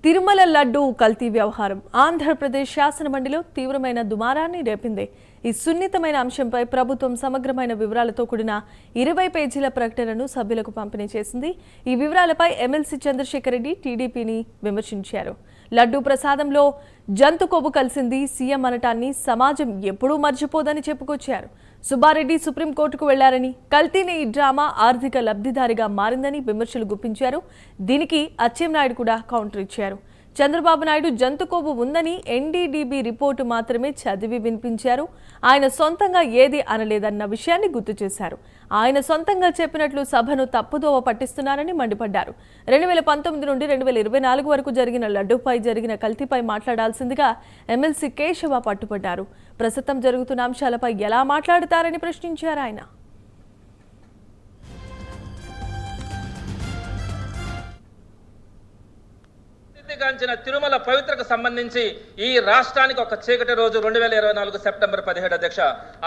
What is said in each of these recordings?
తిరుమల లడ్డు కల్తీ వ్యవహారం ఆంధ్రప్రదేశ్ శాసనమండలిలో తీవ్రమైన దుమారాన్ని రేపింది. ఈ సున్నితమైన అంశంపై ప్రభుత్వం సమగ్రమైన వివరాలతో కూడిన 20 పేజీల ప్రకటనను సభ్యులకు పంపిణీ చేసింది. ఈ వివరాలపై ఎమ్మెల్సీ చంద్రశేఖర్ రెడ్డి టీడీపీని విమర్శించారు. లడ్డు ప్రసాదంలో జంతు కొవ్వు కలిసింది సీఎం అనటాన్ని సమాజం ఎప్పుడూ మర్చిపోదని చెప్పుకొచ్చారు. సుబ్బారెడ్డి సుప్రీంకోర్టుకు వెళ్లారని, కల్తీని ఈ డ్రామా ఆర్థిక లబ్ధిదారిగా మారిందని విమర్శలు గుప్పించారు. దీనికి అచ్చెన్నాయుడు కూడా కౌంటర్ ఇచ్చారు. చంద్రబాబు నాయుడు జంతు కొవ్వు ఉందని ఎన్డీడీబీ రిపోర్టు మాత్రమే చదివి వినిపించారు. ఆయన సొంతంగా ఏది అనలేదన్న విషయాన్ని గుర్తు చేశారు. ఆయన సొంతంగా చెప్పినట్లు సభను తప్పుదోవ పట్టిస్తున్నారని మండిపడ్డారు. 2019 నుండి 2024 వరకు జరిగిన లడ్డూపై జరిగిన కల్తీపై మాట్లాడాల్సిందిగా ఎమ్మెల్సీ కేశవ పట్టుబడ్డారు. ప్రస్తుతం జరుగుతున్న అంశాలపై ఎలా మాట్లాడతారని ప్రశ్నించారు ఆయన. గాంచిన తిరుమల పవిత్రకు సంబంధించి ఈ రాష్ట్రానికి ఒక చీకటి రోజు 2024 సెప్టెంబర్ 17 అధ్యక్ష.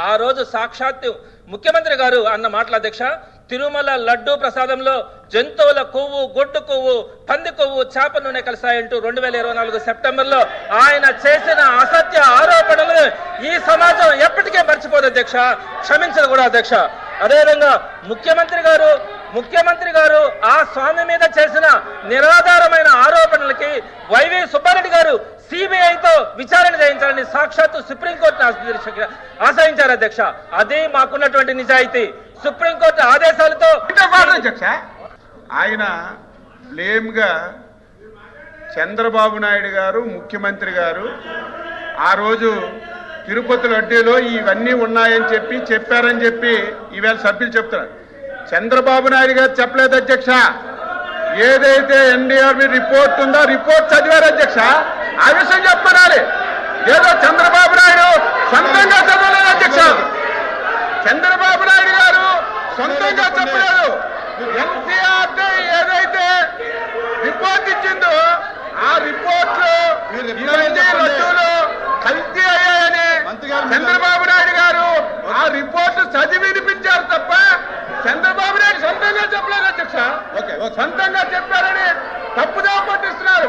ఆ రోజు సాక్షాత్తు ముఖ్యమంత్రి గారు అన్న మాటల అధ్యక్ష, తిరుమల లడ్డూ ప్రసాదంలో జంతువుల కొవ్వు, గొడ్డు కొవ్వు, పంది కొవ్వు, చేప నూనె కలిసాయంటూ 2024 సెప్టెంబర్లో ఆయన చేసిన అసత్య ఆరోపణలు ఈ సమాజం ఎప్పటికే మర్చిపోదు అధ్యక్ష, క్షమించదు కూడా అధ్యక్ష. అదేవిధంగా ముఖ్యమంత్రి గారు ఆ స్వామి మీద చేసిన నిరాధారమైన ఆరోపణలకి వైవి సుబ్బారెడ్డి గారు సిబిఐతో విచారణ చేయించాలని సాక్షాత్తు సుప్రీంకోర్టును ఆశ్రయించారు అధ్యక్ష. అదే మాకున్నటువంటి నిజాయితీ. సుప్రీంకోర్టు ఆదేశాలతో అధ్యక్ష ఆయన బ్లేమ్గా చంద్రబాబు నాయుడు గారు ముఖ్యమంత్రి గారు ఆ రోజు తిరుపతి లడ్డూలో ఇవన్నీ ఉన్నాయని చెప్పారని చెప్పి ఈవేళ సభ్యులు చెప్తున్నారు. చంద్రబాబు నాయుడు గారు చెప్పలేదు అధ్యక్ష. ఏదైతే ఎన్డీఆర్బీ రిపోర్ట్ ఉందో రిపోర్ట్ చదివారు అధ్యక్ష. ఆ విషయం చెప్పాలి. ఏదో చంద్రబాబు నాయుడు సొంతంగా చదవలేదు అధ్యక్ష. చంద్రబాబు నాయుడు గారు సొంతంగా చెప్పలేదు. ఎన్టీఆర్ ఏదైతే రిపోర్ట్ ఇచ్చిందో ఆ రిపోర్ట్ లడ్డూలు కల్తీ అయ్యాయని చంద్రబాబు నాయుడు గారు ఆ రిపోర్ట్ చదివి వినిపించారు తప్ప చంద్రబాబు నాయుడు సొంతంగా చెప్పలేదు అధ్యక్ష. సొంతంగా చెప్పారని తప్పుదా పట్టిస్తున్నారు.